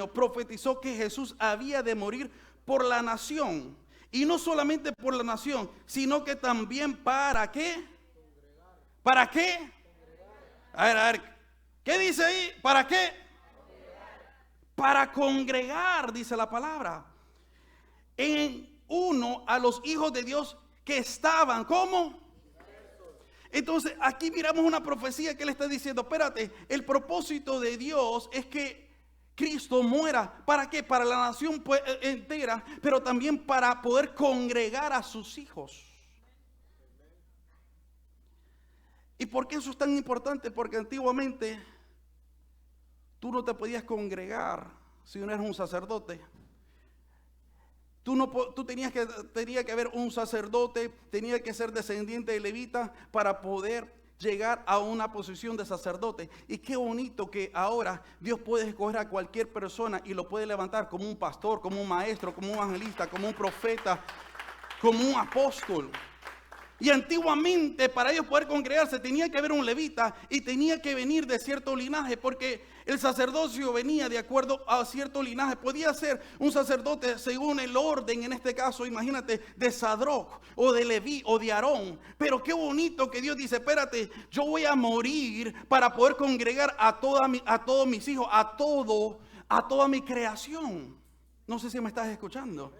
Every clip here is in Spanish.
profetizó que Jesús había de morir por la nación. Y no solamente por la nación, sino que también ¿para qué? ¿Para qué? A ver, ¿qué dice ahí? ¿Para qué? Para congregar, dice la palabra. En uno a los hijos de Dios que estaban, ¿cómo? Entonces aquí miramos una profecía que le está diciendo, espérate, el propósito de Dios es que Cristo muera. ¿Para qué? Para la nación entera, pero también para poder congregar a sus hijos. ¿Y por qué eso es tan importante? Porque antiguamente tú no te podías congregar si no eras un sacerdote. Tú tenía que haber un sacerdote, tenía que ser descendiente de levita para poder llegar a una posición de sacerdote. Y qué bonito que ahora Dios puede escoger a cualquier persona y lo puede levantar como un pastor, como un maestro, como un evangelista, como un profeta, como un apóstol. Y antiguamente para ellos poder congregarse tenía que haber un levita y tenía que venir de cierto linaje, porque el sacerdocio venía de acuerdo a cierto linaje. Podía ser un sacerdote según el orden, en este caso, imagínate, de Sadroc o de Leví o de Aarón. Pero qué bonito que Dios dice, espérate, yo voy a morir para poder congregar a todos mis hijos, a toda mi creación. No sé si me estás escuchando.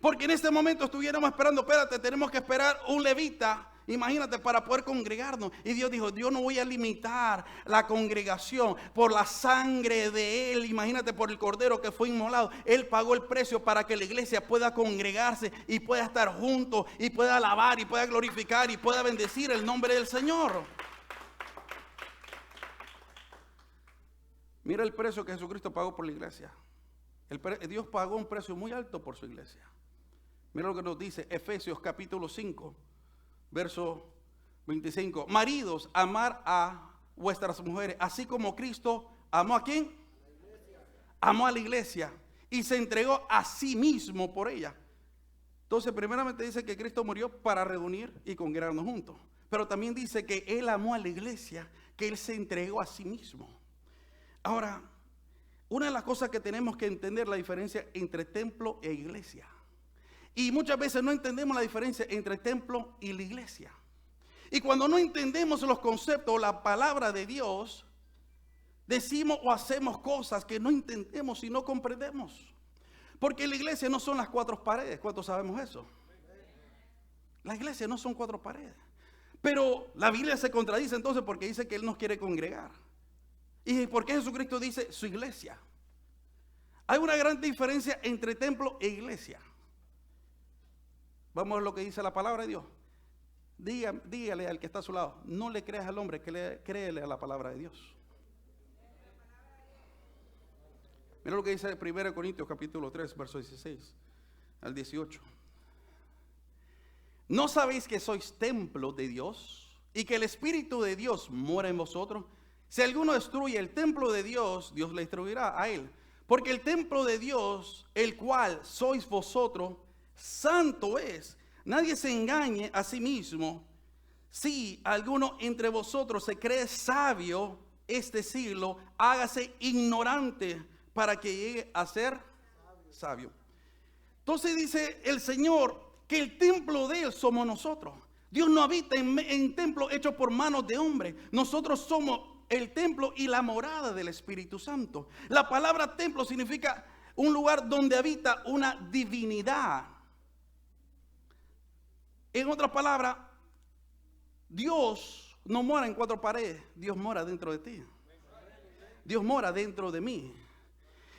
Porque en este momento estuviéramos esperando, espérate, tenemos que esperar un levita, imagínate, para poder congregarnos. Y Dios dijo, yo no voy a limitar la congregación por la sangre de Él, imagínate, por el cordero que fue inmolado. Él pagó el precio para que la iglesia pueda congregarse y pueda estar juntos y pueda alabar y pueda glorificar y pueda bendecir el nombre del Señor. Mira el precio que Jesucristo pagó por la iglesia. Dios pagó un precio muy alto por su iglesia. Mira lo que nos dice Efesios capítulo 5, verso 25. Maridos, amar a vuestras mujeres, así como Cristo amó ¿a quién? Amó a la iglesia y se entregó a sí mismo por ella. Entonces, primeramente dice que Cristo murió para reunir y congregarnos juntos. Pero también dice que Él amó a la iglesia, que Él se entregó a sí mismo. Ahora, una de las cosas que tenemos que entender la diferencia entre templo e iglesia. Y muchas veces no entendemos la diferencia entre templo y la iglesia. Y cuando no entendemos los conceptos, la palabra de Dios, decimos o hacemos cosas que no entendemos y no comprendemos. Porque la iglesia no son las cuatro paredes. ¿Cuántos sabemos eso? La iglesia no son cuatro paredes. Pero la Biblia se contradice entonces porque dice que Él nos quiere congregar. ¿Y por qué Jesucristo dice su iglesia? Hay una gran diferencia entre templo e iglesia. Vamos a ver lo que dice la palabra de Dios. Dígale al que está a su lado, no le creas al hombre, créele a la palabra de Dios. Mira lo que dice 1 Corintios capítulo 3, verso 16 al 18. ¿No sabéis que sois templo de Dios y que el Espíritu de Dios mora en vosotros? Si alguno destruye el templo de Dios, Dios le destruirá a él. Porque el templo de Dios, el cual sois vosotros, santo es. Nadie se engañe a sí mismo. Si alguno entre vosotros se cree sabio este siglo, hágase ignorante para que llegue a ser sabio. Entonces dice el Señor que el templo de Él somos nosotros. Dios no habita en templos hechos por manos de hombre. Nosotros somos el templo y la morada del Espíritu Santo. La palabra templo significa un lugar donde habita una divinidad. En otras palabras, Dios no mora en cuatro paredes. Dios mora dentro de ti. Dios mora dentro de mí.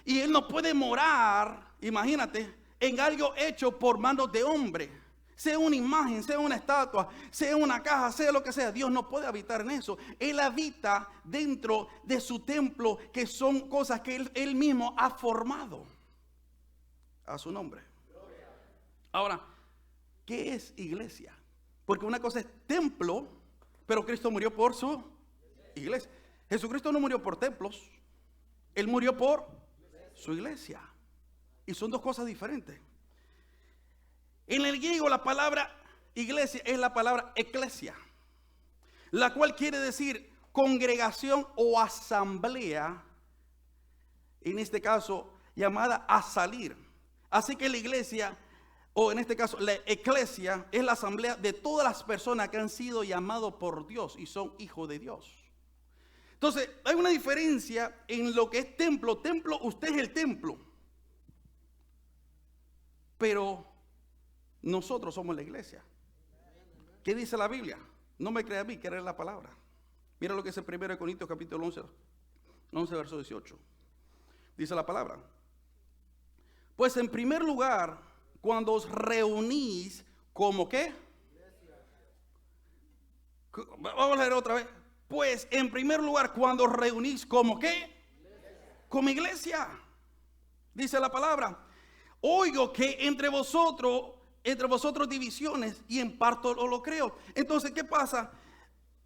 Y Él no puede morar, imagínate, en algo hecho por manos de hombre. Sea una imagen, sea una estatua, sea una caja, sea lo que sea. Dios no puede habitar en eso. Él habita dentro de su templo, que son cosas que Él mismo ha formado a su nombre. Ahora, ¿qué es iglesia? Porque una cosa es templo, pero Cristo murió por su iglesia. Jesucristo no murió por templos, Él murió por su iglesia. Y son dos cosas diferentes. En el griego la palabra iglesia es la palabra eclesia, la cual quiere decir congregación o asamblea en este caso, llamada a salir. Así que la iglesia, o en este caso, la eclesia, es la asamblea de todas las personas que han sido llamados por Dios y son hijos de Dios. Entonces, hay una diferencia en lo que es templo. Templo, usted es el templo. Pero nosotros somos la iglesia. ¿Qué dice la Biblia? No me crea a mí, que era la palabra. Mira lo que dice 1 Corintios capítulo 11, verso 18. Dice la palabra: pues en primer lugar, cuando os reunís, ¿como qué? Vamos a leer otra vez. Pues en primer lugar, cuando os reunís, ¿como qué? Como iglesia. Dice la palabra: oigo que entre vosotros divisiones, y en parte lo creo. Entonces, ¿qué pasa?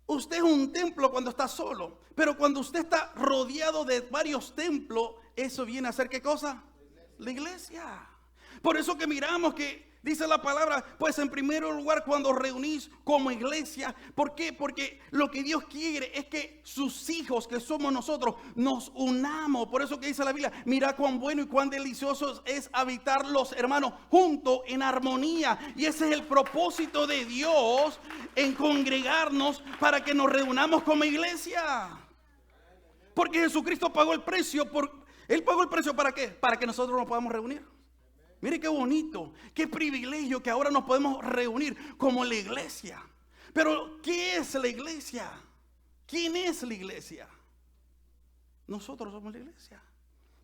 Usted es un templo cuando está solo, pero cuando usted está rodeado de varios templos, eso viene a ser ¿qué cosa? La iglesia. Por eso que miramos que dice la palabra, pues en primer lugar cuando reunís como iglesia. ¿Por qué? Porque lo que Dios quiere es que sus hijos, que somos nosotros, nos unamos. Por eso que dice la Biblia, mira cuán bueno y cuán delicioso es habitar los hermanos juntos en armonía. Y ese es el propósito de Dios en congregarnos, para que nos reunamos como iglesia. Porque Jesucristo pagó el precio. Él pagó el precio ¿para qué? Para que nosotros nos podamos reunir. Mire qué bonito, qué privilegio que ahora nos podemos reunir como la iglesia. Pero ¿qué es la iglesia? ¿Quién es la iglesia? Nosotros somos la iglesia.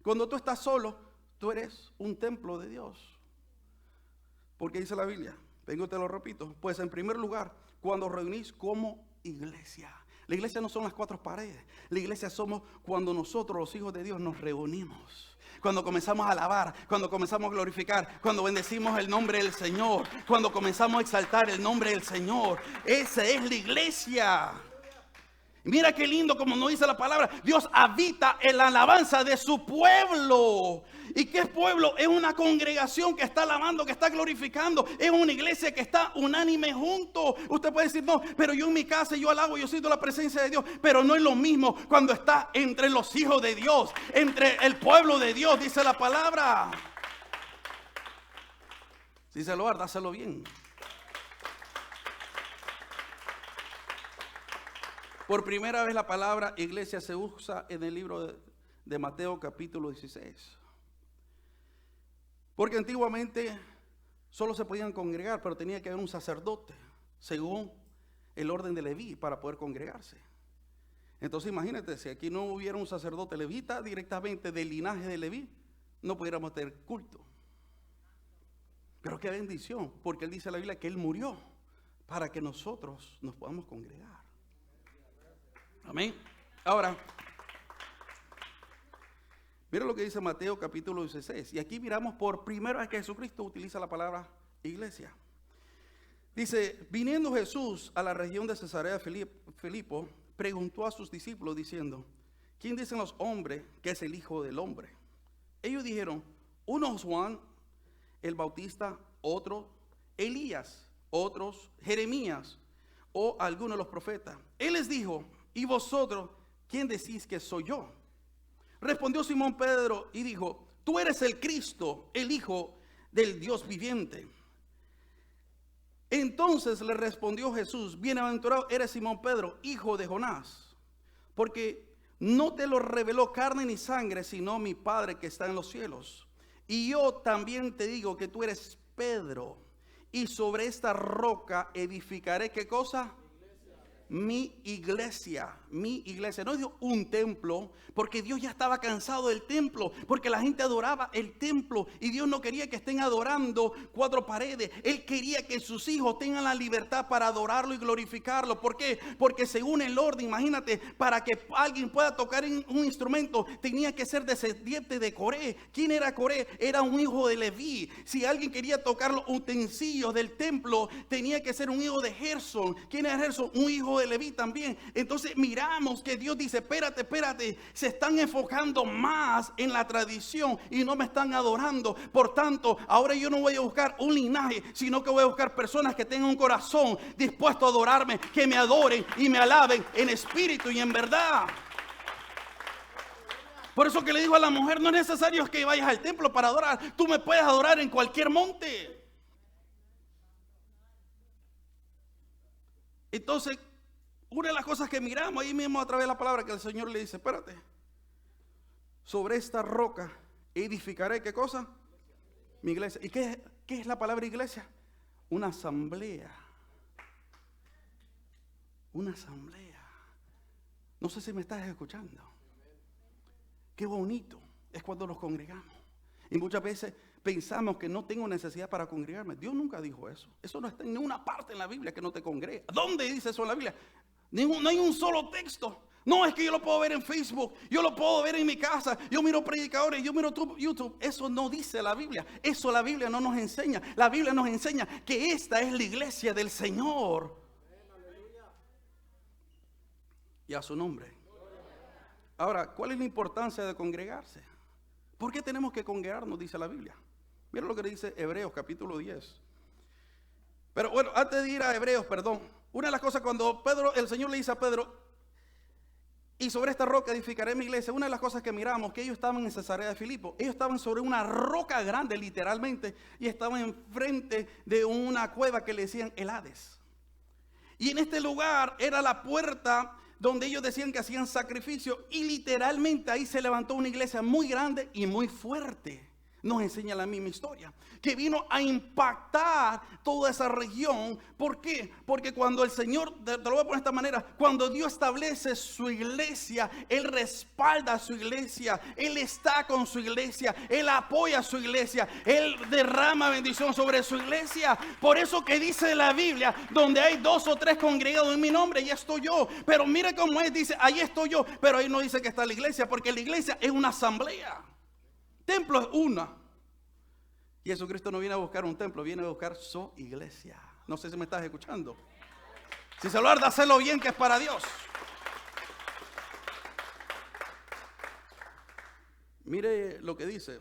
Cuando tú estás solo, tú eres un templo de Dios. Porque dice la Biblia, vengo y te lo repito, pues en primer lugar, cuando reunís como iglesia. La iglesia no son las cuatro paredes. La iglesia somos cuando nosotros, los hijos de Dios, nos reunimos. Cuando comenzamos a alabar, cuando comenzamos a glorificar, cuando bendecimos el nombre del Señor, cuando comenzamos a exaltar el nombre del Señor. Esa es la iglesia. Mira qué lindo, como nos dice la palabra, Dios habita en la alabanza de su pueblo. ¿Y qué es pueblo? Es una congregación que está alabando, que está glorificando. Es una iglesia que está unánime juntos. Usted puede decir, no, pero yo en mi casa, yo alabo, yo siento la presencia de Dios. Pero no es lo mismo cuando está entre los hijos de Dios, entre el pueblo de Dios, dice la palabra. Si se lo va, dáselo bien. Por primera vez la palabra iglesia se usa en el libro de Mateo capítulo 16. Porque antiguamente solo se podían congregar, pero tenía que haber un sacerdote según el orden de Leví para poder congregarse. Entonces imagínate, si aquí no hubiera un sacerdote levita directamente del linaje de Leví, no pudiéramos tener culto. Pero qué bendición, porque él dice en la Biblia que él murió para que nosotros nos podamos congregar. Amén. Ahora, mira lo que dice Mateo capítulo 16. Y aquí miramos por primera vez que Jesucristo utiliza la palabra iglesia. Dice, viniendo Jesús a la región de Cesarea Filipo, preguntó a sus discípulos diciendo, ¿quién dicen los hombres que es el Hijo del Hombre? Ellos dijeron, unos Juan el Bautista, otro Elías, otros Jeremías o algunos de los profetas. Él les dijo, ¿y vosotros quién decís que soy yo? Respondió Simón Pedro y dijo, tú eres el Cristo, el Hijo del Dios viviente. Entonces le respondió Jesús, bienaventurado eres Simón Pedro, hijo de Jonás, porque no te lo reveló carne ni sangre, sino mi Padre que está en los cielos. Y yo también te digo que tú eres Pedro, y sobre esta roca edificaré, ¿qué cosa? Mi iglesia. No dijo un templo, porque Dios ya estaba cansado del templo, porque la gente adoraba el templo y Dios no quería que estén adorando cuatro paredes. Él quería que sus hijos tengan la libertad para adorarlo y glorificarlo. ¿Por qué? Porque según el orden, imagínate, para que alguien pueda tocar un instrumento tenía que ser descendiente de Coré. ¿Quién era Coré? Era un hijo de Leví. Si alguien quería tocar los utensilios del templo, tenía que ser un hijo de Gersón. ¿Quién era Gersón? Un hijo de Leví también. Entonces miramos que Dios dice, espérate, se están enfocando más en la tradición y no me están adorando. Por tanto, ahora yo no voy a buscar un linaje, sino que voy a buscar personas que tengan un corazón dispuesto a adorarme, que me adoren y me alaben en espíritu y en verdad. Por eso que le dijo a la mujer, no es necesario que vayas al templo para adorar. Tú me puedes adorar en cualquier monte. Entonces, una de las cosas que miramos ahí mismo a través de la palabra, que el Señor le dice, espérate, sobre esta roca edificaré, ¿qué cosa? Mi iglesia. ¿Y qué es la palabra iglesia? Una asamblea. Una asamblea. No sé si me estás escuchando. Qué bonito es cuando nos congregamos. Y muchas veces pensamos que no tengo necesidad para congregarme. Dios nunca dijo eso. Eso no está en ninguna parte en la Biblia que no te congregues. ¿Dónde dice eso en la Biblia? No hay un solo texto. No, es que yo lo puedo ver en Facebook, yo lo puedo ver en mi casa, yo miro predicadores, yo miro YouTube. Eso no dice la Biblia. Eso la Biblia no nos enseña. La Biblia nos enseña que esta es la iglesia del Señor. Y a su nombre. Ahora, ¿cuál es la importancia de congregarse? ¿Por qué tenemos que congregarnos? Dice la Biblia. Mira lo que dice Hebreos capítulo 10. Pero bueno, antes de ir a Hebreos, una de las cosas cuando el Señor le dice a Pedro, y sobre esta roca edificaré mi iglesia, una de las cosas que miramos, que ellos estaban en Cesarea de Filipo, ellos estaban sobre una roca grande literalmente, y estaban enfrente de una cueva que le decían el Hades. Y en este lugar era la puerta donde ellos decían que hacían sacrificio, y literalmente ahí se levantó una iglesia muy grande y muy fuerte. Nos enseña la misma historia, que vino a impactar toda esa región. ¿Por qué? Porque cuando el Señor, te lo voy a poner de esta manera, cuando Dios establece su iglesia, Él respalda a su iglesia, Él está con su iglesia, Él apoya a su iglesia, Él derrama bendición sobre su iglesia. Por eso que dice la Biblia, donde hay 2 o 3 congregados en mi nombre, ahí estoy yo. Pero mire cómo es, dice, ahí estoy yo, pero ahí no dice que está la iglesia, porque la iglesia es una asamblea. Templo es una. Y Jesucristo no viene a buscar un templo, viene a buscar su iglesia. No sé si me estás escuchando. Si se lo hará, hacerlo bien, que es para Dios. Mire lo que dice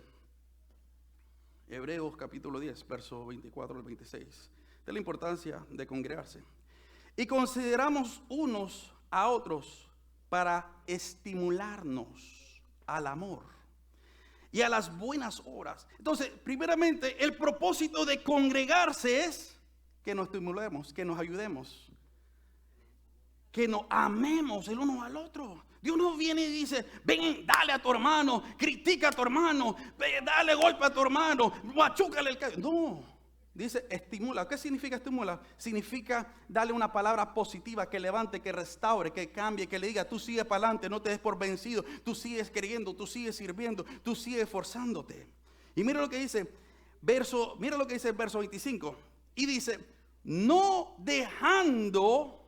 Hebreos capítulo 10, verso 24 al 26. De la importancia de congregarse. Y consideramos unos a otros para estimularnos al amor y a las buenas obras. Entonces, primeramente, el propósito de congregarse es que nos estimulemos, que nos ayudemos, que nos amemos el uno al otro. Dios no viene y dice, ven, dale a tu hermano, critica a tu hermano, dale golpe a tu hermano, machúcale el cabello. No, dice estimula. ¿Qué significa estimula? Significa darle una palabra positiva que levante, que restaure, que cambie, que le diga, tú sigues para adelante, no te des por vencido, tú sigues creyendo, tú sigues sirviendo, tú sigues esforzándote. Y mira lo que dice el verso 25. Y dice, no dejando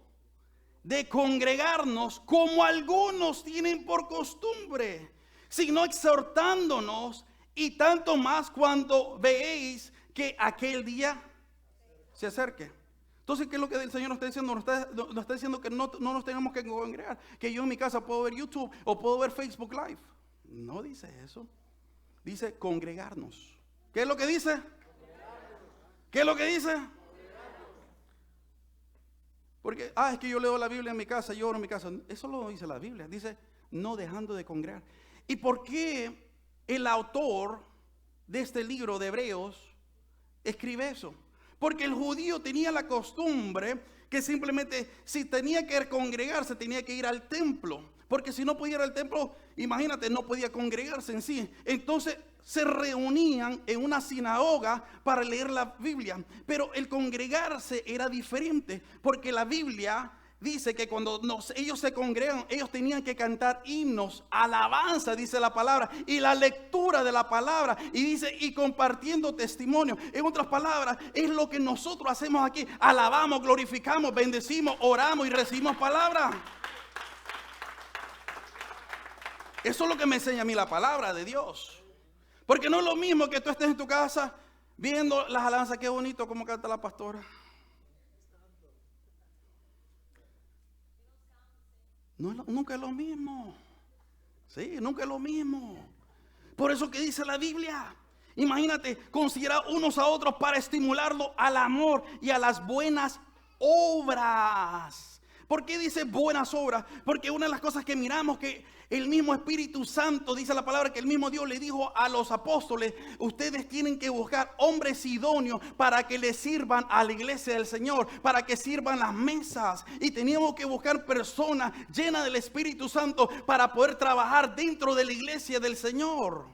de congregarnos como algunos tienen por costumbre, sino exhortándonos, y tanto más cuando veéis que aquel día se acerque. Entonces, ¿qué es lo que el Señor nos está diciendo? Nos está diciendo que no nos tenemos que congregar, que yo en mi casa puedo ver YouTube o puedo ver Facebook Live. No dice eso. Dice congregarnos. ¿Qué es lo que dice? ¿Qué es lo que dice? Porque, es que yo leo la Biblia en mi casa, yo oro en mi casa. Eso lo dice la Biblia. Dice, no dejando de congregar. ¿Y por qué el autor de este libro de Hebreos escribe eso? Porque el judío tenía la costumbre que simplemente, si tenía que congregarse, tenía que ir al templo. Porque si no podía ir al templo, imagínate, no podía congregarse en sí. Entonces se reunían en una sinagoga para leer la Biblia. Pero el congregarse era diferente, porque la Biblia dice que cuando ellos se congregan, ellos tenían que cantar himnos, alabanza, dice la palabra, y la lectura de la palabra, y dice, y compartiendo testimonio. En otras palabras, es lo que nosotros hacemos aquí: alabamos, glorificamos, bendecimos, oramos y recibimos palabra. Eso es lo que me enseña a mí la palabra de Dios. Porque no es lo mismo que tú estés en tu casa viendo las alabanzas. Qué bonito como canta la pastora. Nunca es lo mismo. Sí, nunca es lo mismo. Por eso que dice la Biblia, imagínate, considerar unos a otros para estimularlo al amor y a las buenas obras. ¿Por qué dice buenas obras? Porque una de las cosas que miramos que el mismo Espíritu Santo, dice la palabra, que el mismo Dios le dijo a los apóstoles: ustedes tienen que buscar hombres idóneos para que le sirvan a la iglesia del Señor, para que sirvan las mesas. Y teníamos que buscar personas llenas del Espíritu Santo para poder trabajar dentro de la iglesia del Señor.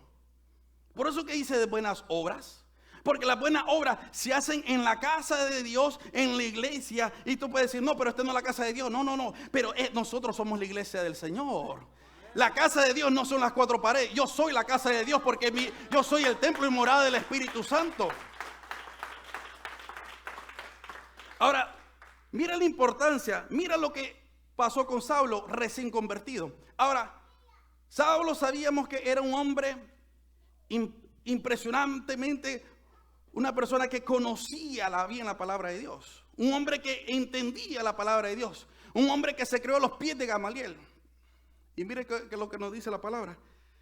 Por eso que dice de buenas obras. Porque las buenas obras se hacen en la casa de Dios, en la iglesia. Y tú puedes decir: no, pero esta no es la casa de Dios. No. Pero nosotros somos la iglesia del Señor. La casa de Dios no son las cuatro paredes. Yo soy la casa de Dios porque yo soy el templo y morada del Espíritu Santo. Ahora, mira la importancia. Mira lo que pasó con Saulo recién convertido. Ahora, Saulo sabíamos que era un hombre impresionantemente, una persona que conocía bien la palabra de Dios, un hombre que entendía la palabra de Dios, un hombre que se creó a los pies de Gamaliel. Y mire que lo que nos dice la palabra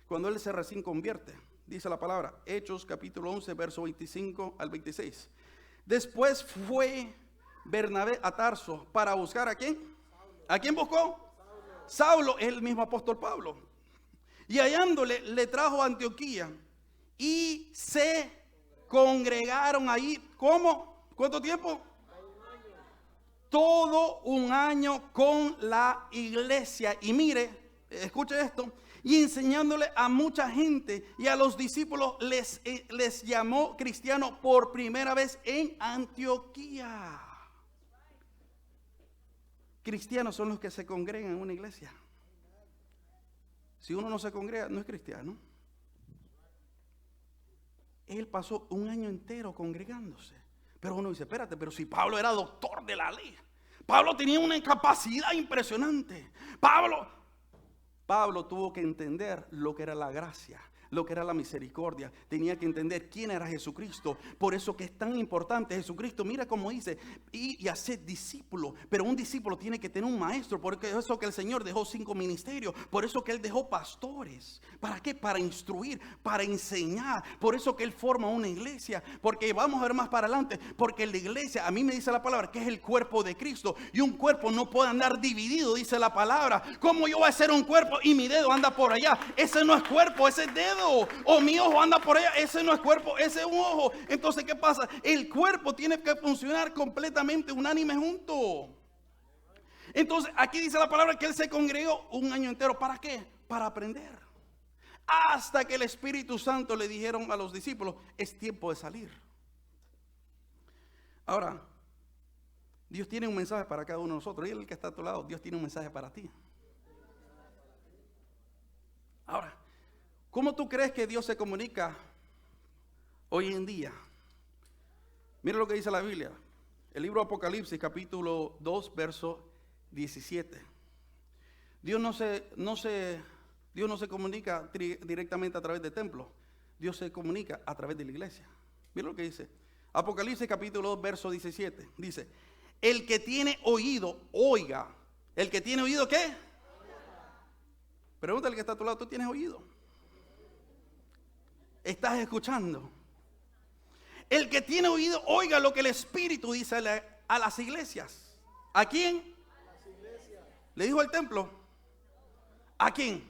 cuando él se recién convierte. Dice la palabra, Hechos capítulo 11, verso 25 al 26. Después fue Bernabé a Tarso para buscar ¿a quién? ¿A quién buscó? Saulo, el mismo apóstol Pablo. Y hallándole, le trajo a Antioquía y se congregaron ahí. ¿Cómo? ¿Cuánto tiempo? Todo un año con la iglesia. Y mire, escuche esto. Y enseñándole a mucha gente y a los discípulos les llamó cristianos por primera vez en Antioquía. Cristianos son los que se congregan en una iglesia. Si uno no se congrega, no es cristiano. Él pasó un año entero congregándose. Pero uno dice: espérate, pero si Pablo era doctor de la ley, Pablo tenía una capacidad impresionante. Pablo tuvo que entender lo que era la gracia, lo que era la misericordia. Tenía que entender quién era Jesucristo. Por eso que es tan importante Jesucristo. Mira cómo dice: y hacer discípulo. Pero un discípulo tiene que tener un maestro. Porque eso que el Señor dejó 5 ministerios. Por eso que Él dejó pastores. ¿Para qué? Para instruir, para enseñar. Por eso que Él forma una iglesia. Porque vamos a ver más para adelante. Porque la iglesia, a mí me dice la palabra, que es el cuerpo de Cristo. Y un cuerpo no puede andar dividido, dice la palabra. ¿Cómo yo voy a ser un cuerpo y mi dedo anda por allá? Ese no es cuerpo, ese es dedo. O mi ojo anda por allá, ese no es cuerpo, ese es un ojo. Entonces, ¿qué pasa? El cuerpo tiene que funcionar completamente unánime junto. Entonces, aquí dice la palabra que él se congregó un año entero. ¿Para qué? Para aprender. Hasta que el Espíritu Santo le dijeron a los discípulos: es tiempo de salir. Ahora, Dios tiene un mensaje para cada uno de nosotros. Y el que está a tu lado, Dios tiene un mensaje para ti. Ahora, ¿cómo tú crees que Dios se comunica hoy en día? Mira lo que dice la Biblia. El libro Apocalipsis, capítulo 2, verso 17. Dios no se comunica directamente a través del templo. Dios se comunica a través de la iglesia. Mira lo que dice. Apocalipsis, capítulo 2, verso 17. Dice: el que tiene oído, oiga. ¿El que tiene oído qué? Pregúntale al que está a tu lado: ¿tú tienes oído? ¿Estás escuchando? El que tiene oído, oiga lo que el Espíritu dice a las iglesias. ¿A quién? A las iglesias. ¿Le dijo al templo? ¿A quién?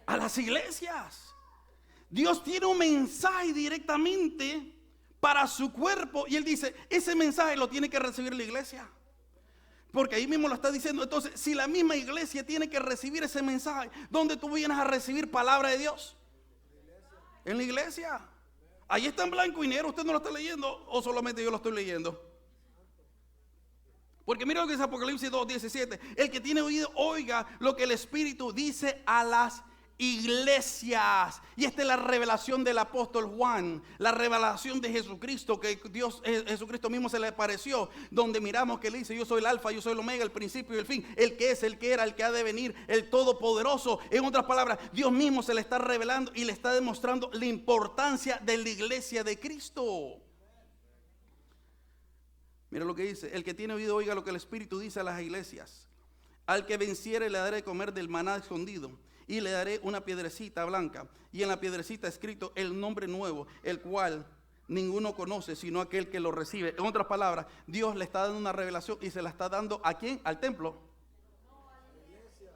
A las iglesias. Dios tiene un mensaje directamente para su cuerpo. Y Él dice: ese mensaje lo tiene que recibir la iglesia. Porque ahí mismo lo está diciendo. Entonces, si la misma iglesia tiene que recibir ese mensaje, ¿dónde tú vienes a recibir palabra de Dios? En la iglesia. Ahí está en blanco y negro. ¿Usted no lo está leyendo o solamente yo lo estoy leyendo? Porque mira lo que dice Apocalipsis 2:17. El que tiene oído, oiga lo que el Espíritu dice a las iglesias. Y esta es la revelación del apóstol Juan, la revelación de Jesucristo, que Jesucristo mismo se le apareció, donde miramos que él dice: yo soy el alfa, yo soy el omega, el principio y el fin, el que es, el que era, el que ha de venir, el todopoderoso. En otras palabras, Dios mismo se le está revelando y le está demostrando la importancia de la iglesia de Cristo. Mira lo que dice: el que tiene oído, oiga lo que el Espíritu dice a las iglesias. Al que venciere le daré de comer del maná escondido, y le daré una piedrecita blanca, y en la piedrecita escrito el nombre nuevo, el cual ninguno conoce sino aquel que lo recibe. En otras palabras, Dios le está dando una revelación y se la está dando ¿a quién? Al templo.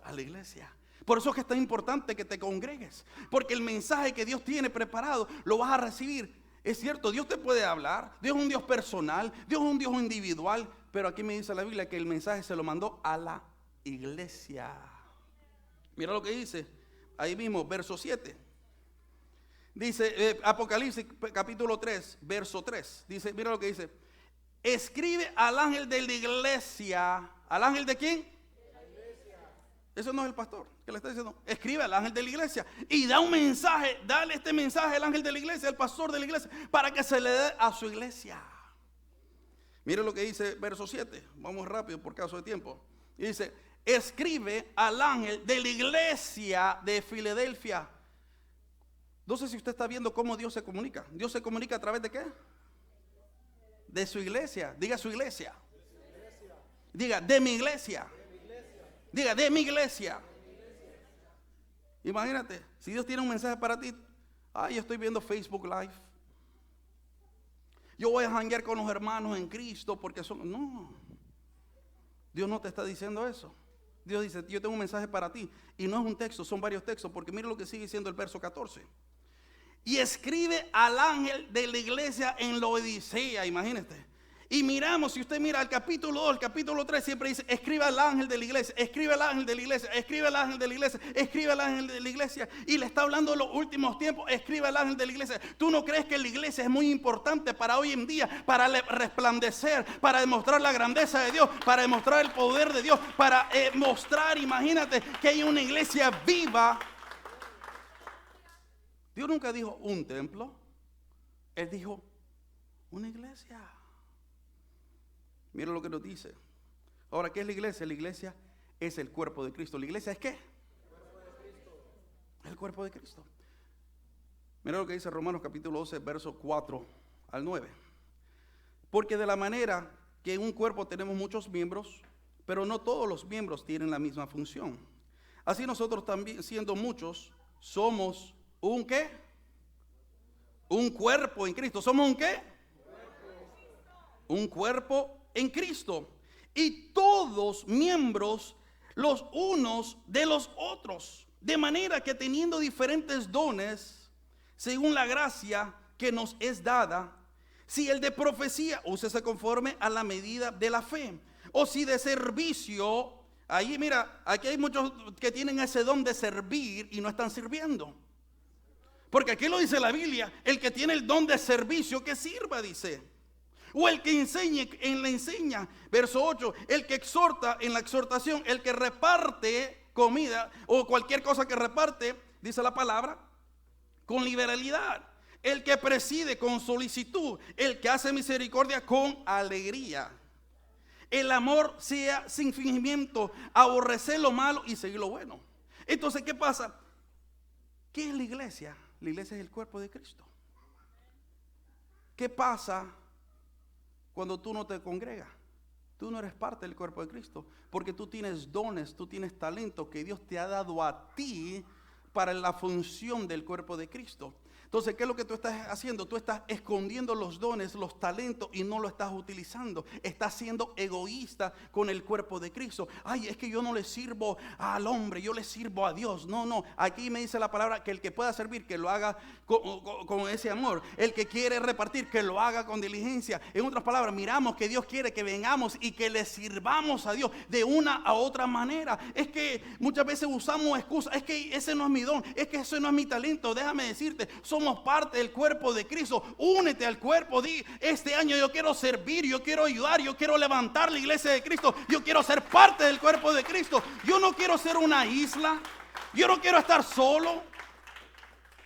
A la iglesia. Por eso es que es tan importante que te congregues, porque el mensaje que Dios tiene preparado lo vas a recibir. Es cierto, Dios te puede hablar, Dios es un Dios personal, Dios es un Dios individual, pero aquí me dice la Biblia que el mensaje se lo mandó a la iglesia. Mira lo que dice ahí mismo, verso 7. Dice Apocalipsis capítulo 3, verso 3. Dice, mira lo que dice: escribe al ángel de la iglesia. ¿Al ángel de quién? Eso no es el pastor que le está diciendo. Escribe al ángel de la iglesia y da un mensaje. Dale este mensaje al ángel de la iglesia, al pastor de la iglesia, para que se le dé a su iglesia. Mire lo que dice verso 7. Vamos rápido por caso de tiempo. Y dice: escribe al ángel de la iglesia de Filadelfia. No sé si usted está viendo cómo Dios se comunica. Dios se comunica a través de ¿qué? De su iglesia. Diga su iglesia. Diga de mi iglesia. Diga de mi iglesia. Imagínate, si Dios tiene un mensaje para ti. Ay, yo estoy viendo Facebook Live. Yo voy a janguear con los hermanos en Cristo porque son... No, Dios no te está diciendo eso. Dios dice, yo tengo un mensaje para ti. Y no es un texto, son varios textos. Porque mire lo que sigue diciendo el verso 14. Y escribe al ángel de la iglesia en Laodicea, imagínate. Y miramos, si usted mira el capítulo 2, el capítulo 3, siempre dice: escribe al ángel de la iglesia, escribe al ángel de la iglesia, escribe al ángel de la iglesia, escribe al ángel de la iglesia. Y le está hablando de los últimos tiempos: escribe al ángel de la iglesia. ¿Tú no crees que la iglesia es muy importante para hoy en día? Para resplandecer, para demostrar la grandeza de Dios, para demostrar el poder de Dios, para mostrar, imagínate, que hay una iglesia viva. Dios nunca dijo un templo, Él dijo una iglesia. Mira lo que nos dice. Ahora, ¿qué es la iglesia? La iglesia es el cuerpo de Cristo. ¿La iglesia es qué? El cuerpo de Cristo. Mira lo que dice Romanos capítulo 12, versos 4 al 9. Porque de la manera que en un cuerpo tenemos muchos miembros, pero no todos los miembros tienen la misma función. Así nosotros también, siendo muchos, somos un ¿qué? Un cuerpo en Cristo. ¿Somos un qué? Un cuerpo en Cristo, y todos miembros los unos de los otros, de manera que teniendo diferentes dones según la gracia que nos es dada, si el de profecía, úsese conforme a la medida de la fe, o si de servicio. Ahí mira, aquí hay muchos que tienen ese don de servir y no están sirviendo, porque aquí lo dice la Biblia: el que tiene el don de servicio, que sirva, dice. O el que enseñe en la enseña. Verso 8, el que exhorta en la exhortación, el que reparte comida o cualquier cosa que reparte, dice la palabra, con liberalidad. El que preside con solicitud, el que hace misericordia con alegría. El amor sea sin fingimiento, aborrecer lo malo y seguir lo bueno. Entonces, ¿qué pasa? ¿Qué es la iglesia? La iglesia es el cuerpo de Cristo. ¿Qué pasa cuando tú no te congregas? Tú no eres parte del cuerpo de Cristo, porque tú tienes dones, tú tienes talentos que Dios te ha dado a ti para la función del cuerpo de Cristo. Entonces, ¿qué es lo que tú estás haciendo? Tú estás escondiendo los dones, los talentos, y no lo estás utilizando. Estás siendo egoísta con el cuerpo de Cristo. Ay, es que yo no le sirvo al hombre, yo le sirvo a Dios. No, no, aquí me dice la palabra que el que pueda servir, que lo haga con ese amor. El que quiere repartir, que lo haga con diligencia. En otras palabras, miramos que Dios quiere que vengamos y que le sirvamos a Dios de una a otra manera. Es que muchas veces usamos excusas: es que ese no es mi don, es que ese no es mi talento. Déjame decirte, somos parte del cuerpo de Cristo. Únete al cuerpo. Di: este año yo quiero servir, yo quiero ayudar, yo quiero levantar la iglesia de Cristo, yo quiero ser parte del cuerpo de Cristo. Yo no quiero ser una isla, yo no quiero estar solo.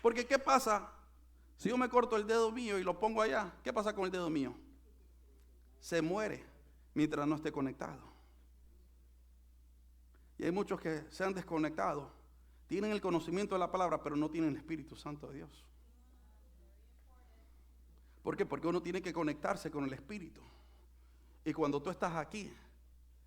Porque ¿qué pasa? Si yo me corto el dedo mío y lo pongo allá, ¿qué pasa con el dedo mío? Se muere mientras no esté conectado. Y hay muchos que se han desconectado, tienen el conocimiento de la palabra, pero no tienen el Espíritu Santo de Dios. ¿Por qué? Porque uno tiene que conectarse con el Espíritu. Y cuando tú estás aquí,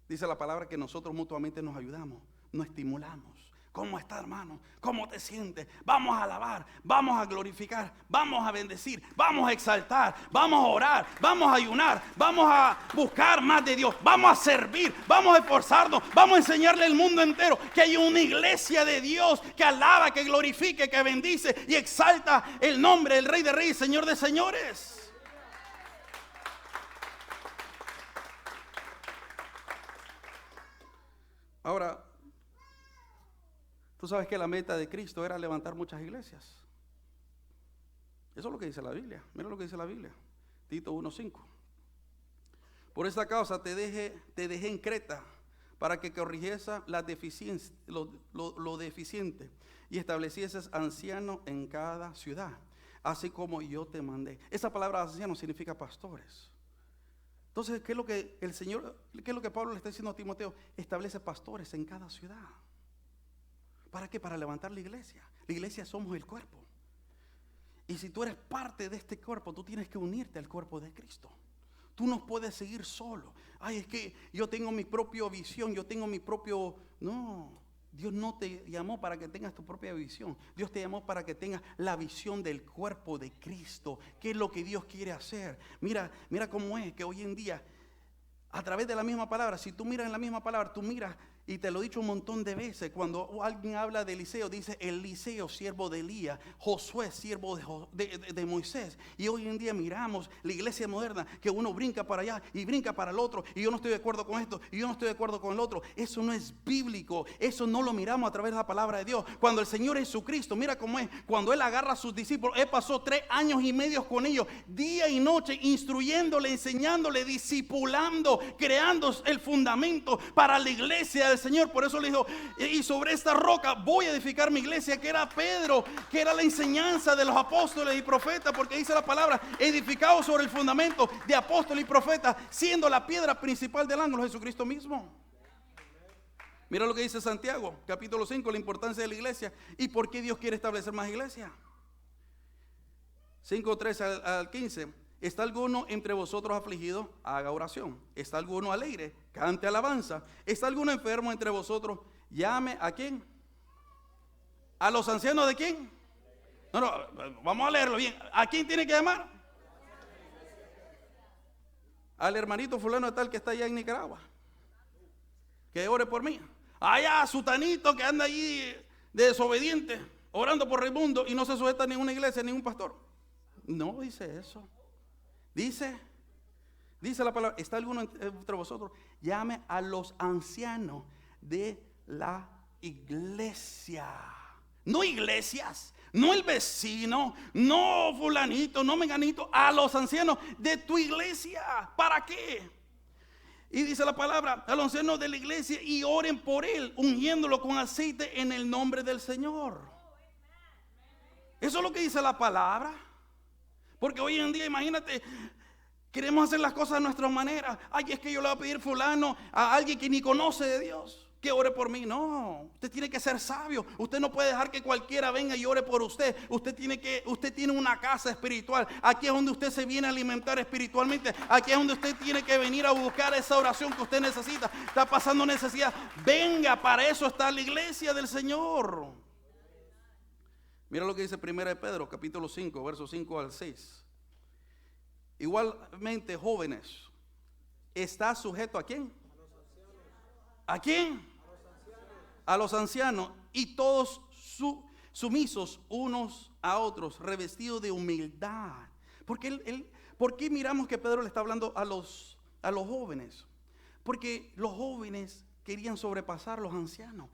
dice la palabra que nosotros mutuamente nos ayudamos, nos estimulamos. ¿Cómo está, hermano? ¿Cómo te sientes? Vamos a alabar, vamos a glorificar, vamos a bendecir, vamos a exaltar, vamos a orar, vamos a ayunar, vamos a buscar más de Dios, vamos a servir, vamos a esforzarnos, vamos a enseñarle al mundo entero que hay una iglesia de Dios que alaba, que glorifique, que bendice y exalta el nombre del Rey de Reyes, Señor de Señores. Ahora, tú sabes que la meta de Cristo era levantar muchas iglesias. Eso es lo que dice la Biblia. Mira lo que dice la Biblia. Tito 1:5. Por esta causa te dejé en Creta para que corrigiese la deficiencia, lo deficiente y establecieses ancianos en cada ciudad, así como yo te mandé. Esa palabra anciano significa pastores. Entonces, ¿qué es lo que el Señor, qué es lo que Pablo le está diciendo a Timoteo? Establece pastores en cada ciudad. ¿Para qué? Para levantar la iglesia. La iglesia somos el cuerpo. Y si tú eres parte de este cuerpo, tú tienes que unirte al cuerpo de Cristo. Tú no puedes seguir solo. Ay, es que yo tengo mi propia visión, yo tengo mi propio... No, Dios no te llamó para que tengas tu propia visión. Dios te llamó para que tengas la visión del cuerpo de Cristo. ¿Qué es lo que Dios quiere hacer? Mira cómo es que hoy en día, a través de la misma palabra, si tú miras en la misma palabra, tú miras, y te lo he dicho un montón de veces, cuando alguien habla de Eliseo, dice Eliseo, siervo de Elías, Josué, siervo de Moisés. Y hoy en día miramos la iglesia moderna, que uno brinca para allá y brinca para el otro, y yo no estoy de acuerdo con esto, y yo no estoy de acuerdo con el otro. Eso no es bíblico, eso no lo miramos a través de la palabra de Dios. Cuando el Señor Jesucristo, mira cómo es, cuando Él agarra a sus discípulos, Él pasó 3 años y medio con ellos, día y noche, instruyéndole, enseñándole, discipulando, creando el fundamento para la iglesia del Señor. Por eso le dijo, y sobre esta roca voy a edificar mi iglesia, que era Pedro, que era la enseñanza de los apóstoles y profetas, porque dice la palabra, edificado sobre el fundamento de apóstoles y profetas, siendo la piedra principal del ángulo Jesucristo mismo. Mira lo que dice Santiago, capítulo 5, la importancia de la iglesia y por qué Dios quiere establecer más iglesia. 5:13 al 15. ¿Está alguno entre vosotros afligido? Haga oración. ¿Está alguno alegre? Cante alabanza. ¿Está alguno enfermo entre vosotros? Llame ¿a quién? ¿A los ancianos de quién? No, vamos a leerlo bien. ¿A quién tiene que llamar? Al hermanito fulano de tal que está allá en Nicaragua, que ore por mí. Allá a sutanito que anda allí de desobediente, orando por Raimundo y no se sujeta a ninguna iglesia, ningún pastor. No dice eso. Dice la palabra, ¿está alguno entre vosotros? Llame a los ancianos de la iglesia. No iglesias, no el vecino, no fulanito, no menganito, a los ancianos de tu iglesia. ¿Para qué? Y dice la palabra, a los ancianos de la iglesia, y oren por él, ungiéndolo con aceite en el nombre del Señor. Eso es lo que dice la palabra. Porque hoy en día, imagínate, queremos hacer las cosas a nuestra manera. Ay, es que yo le voy a pedir fulano a alguien que ni conoce de Dios que ore por mí. No, usted tiene que ser sabio. Usted no puede dejar que cualquiera venga y ore por usted. Usted tiene una casa espiritual. Aquí es donde usted se viene a alimentar espiritualmente. Aquí es donde usted tiene que venir a buscar esa oración que usted necesita. Está pasando necesidad. Venga, para eso está la iglesia del Señor. Mira lo que dice 1 de Pedro, capítulo 5, versos 5 al 6. Igualmente, jóvenes, ¿está sujeto a quién? ¿A quién? A los ancianos. Y todos sumisos unos a otros, revestidos de humildad. ¿Por qué miramos que Pedro le está hablando a los jóvenes? Porque los jóvenes querían sobrepasar a los ancianos.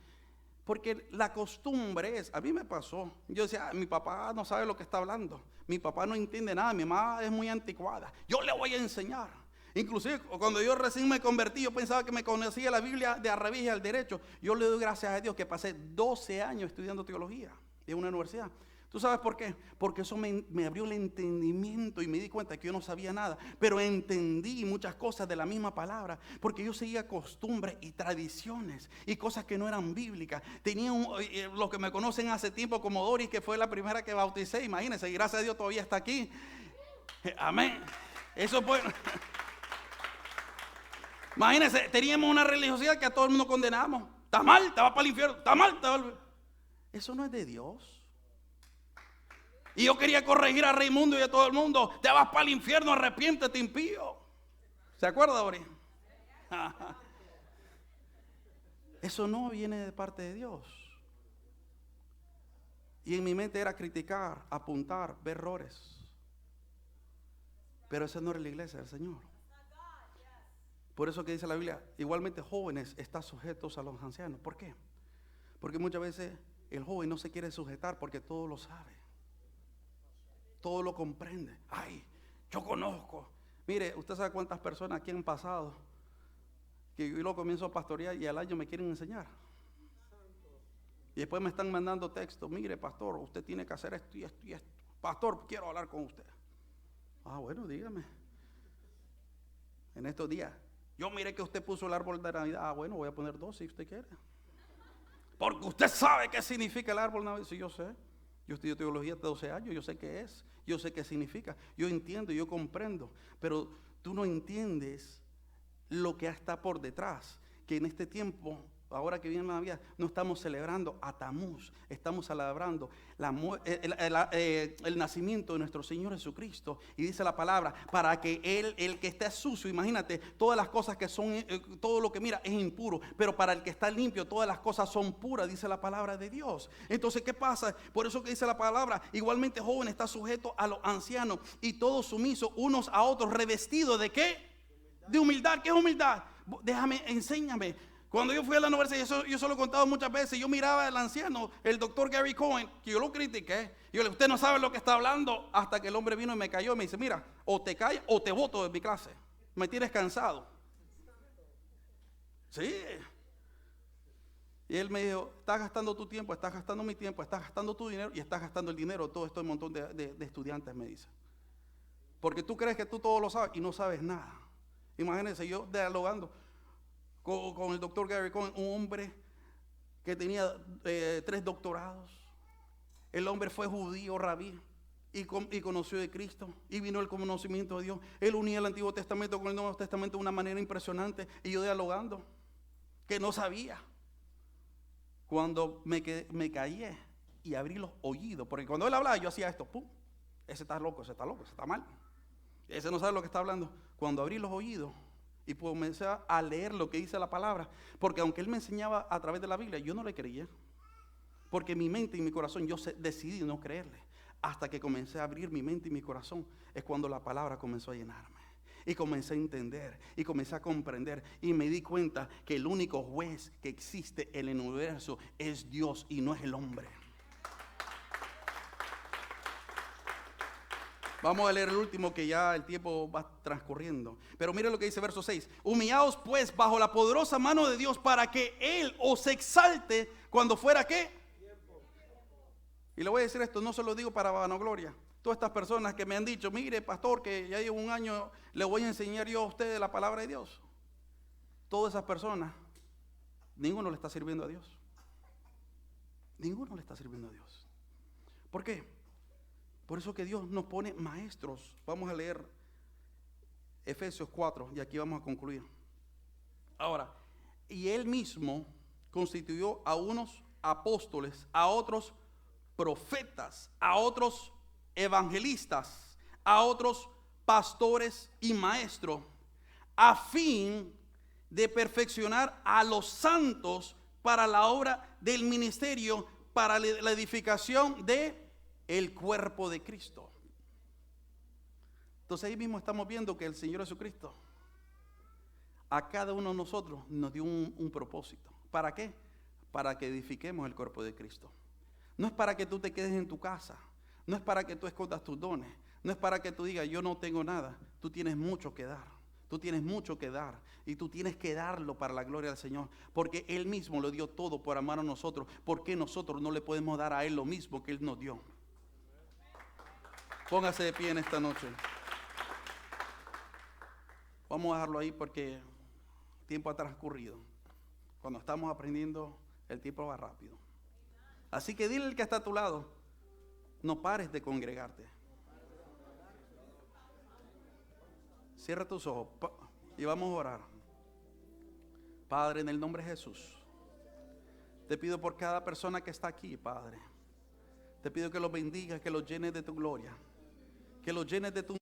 Porque la costumbre es, a mí me pasó, yo decía, mi papá no sabe lo que está hablando, mi papá no entiende nada, mi mamá es muy anticuada, yo le voy a enseñar. Inclusive cuando yo recién me convertí, yo pensaba que me conocía la Biblia de al revés y al derecho. Yo le doy gracias a Dios que pasé 12 años estudiando teología en una universidad. ¿Tú sabes por qué? Porque eso me abrió el entendimiento y me di cuenta que yo no sabía nada, pero entendí muchas cosas de la misma palabra, porque yo seguía costumbres y tradiciones y cosas que no eran bíblicas. Tenía los que me conocen hace tiempo como Doris, que fue la primera que bauticé, imagínense, y gracias a Dios todavía está aquí. Amén. Eso fue... Imagínense, teníamos una religiosidad que a todo el mundo condenamos. Está mal, te vas para el infierno, está mal, Eso no es de Dios. Y yo quería corregir a Raimundo y a todo el mundo. Te vas para el infierno, arrepiéntete, impío. ¿Se acuerda, Ori? Eso no viene de parte de Dios. Y en mi mente era criticar, apuntar, ver errores. Pero esa no era la iglesia del Señor. Por eso que dice la Biblia, igualmente jóvenes están sujetos a los ancianos. ¿Por qué? Porque muchas veces el joven no se quiere sujetar porque todo lo sabe. Todo lo comprende. Ay, yo conozco. Mire, usted sabe cuántas personas aquí han pasado que yo lo comienzo a pastorear y al año me quieren enseñar. Y después me están mandando textos. Mire, pastor, usted tiene que hacer esto y esto y esto. Pastor, quiero hablar con usted. Ah, bueno, dígame. En estos días, yo miré que usted puso el árbol de Navidad. Ah, bueno, voy a poner 2 si usted quiere. Porque usted sabe qué significa el árbol de Navidad. Sí, yo sé. Yo estudio teología de 12 años, yo sé qué es, yo sé qué significa, yo entiendo, yo comprendo, pero tú no entiendes lo que está por detrás, que en este tiempo, ahora que viene la Navidad, no estamos celebrando a Tamuz, estamos celebrando el nacimiento de nuestro Señor Jesucristo. Y dice la palabra, para que Él, el que está sucio, imagínate, todas las cosas que son, todo lo que mira es impuro, pero para el que está limpio, todas las cosas son puras, dice la palabra de Dios. Entonces, ¿qué pasa? Por eso que dice la palabra, igualmente joven está sujeto a los ancianos y todos sumisos unos a otros, revestidos ¿de qué? De humildad. ¿Qué es humildad? Déjame, enséñame. Cuando yo fui a la universidad, yo se lo he contado muchas veces, yo miraba al anciano, el doctor Gary Cohen, que yo lo critiqué. Yo le dije, usted no sabe lo que está hablando, hasta que el hombre vino y me cayó y me dice, mira, o te callas o te boto de mi clase. Me tienes cansado. Sí. Y él me dijo, estás gastando tu tiempo, estás gastando mi tiempo, estás gastando tu dinero y estás gastando el dinero de todo este montón de estudiantes, me dice. Porque tú crees que tú todo lo sabes y no sabes nada. Imagínense, yo dialogando con el doctor Gary Cohen, un hombre que tenía 3 doctorados. El hombre fue judío, rabí, y conoció de Cristo, y vino el conocimiento de Dios. Él unía el Antiguo Testamento con el Nuevo Testamento de una manera impresionante, y yo dialogando, que no sabía. Cuando me callé y abrí los oídos, porque cuando él hablaba yo hacía esto, pum, ese está loco, ese está mal. Ese no sabe lo que está hablando. Cuando abrí los oídos y comencé a leer lo que dice la palabra, porque aunque él me enseñaba a través de la Biblia, yo no le creía, porque mi mente y mi corazón, yo decidí no creerle, hasta que comencé a abrir mi mente y mi corazón, es cuando la palabra comenzó a llenarme, y comencé a entender, y comencé a comprender, y me di cuenta que el único juez que existe en el universo es Dios, y no es el hombre. Vamos a leer el último, que ya el tiempo va transcurriendo. Pero mire lo que dice verso 6. Humillaos pues bajo la poderosa mano de Dios, para que Él os exalte cuando fuera ¿qué? Y le voy a decir esto, no se lo digo para vanagloria. Todas estas personas que me han dicho, mire pastor, que ya llevo un año, le voy a enseñar yo a ustedes la palabra de Dios. Todas esas personas, ninguno le está sirviendo a Dios. Ninguno le está sirviendo a Dios. ¿Por qué? Por eso que Dios nos pone maestros. Vamos a leer Efesios 4 y aquí vamos a concluir. Ahora, y Él mismo constituyó a unos apóstoles, a otros profetas, a otros evangelistas, a otros pastores y maestros, a fin de perfeccionar a los santos para la obra del ministerio, para la edificación de el cuerpo de Cristo. Entonces ahí mismo estamos viendo que el Señor Jesucristo a cada uno de nosotros nos dio un propósito. ¿Para qué? Para que edifiquemos el cuerpo de Cristo. No es para que tú te quedes en tu casa, no es para que tú escondas tus dones, no es para que tú digas yo no tengo nada. Tú tienes mucho que dar, tú tienes mucho que dar, y tú tienes que darlo para la gloria del Señor, porque Él mismo lo dio todo por amar a nosotros. ¿Por qué nosotros no le podemos dar a Él lo mismo que Él nos dio? Póngase de pie en esta noche. Vamos a dejarlo ahí porque el tiempo ha transcurrido. Cuando estamos aprendiendo, el tiempo va rápido. Así que dile al que está a tu lado, no pares de congregarte. Cierra tus ojos y vamos a orar. Padre, en el nombre de Jesús, te Te pido por cada persona que está aquí, Padre. Te pido que los bendigas, que los llenes de tu gloria, que los llenes de tu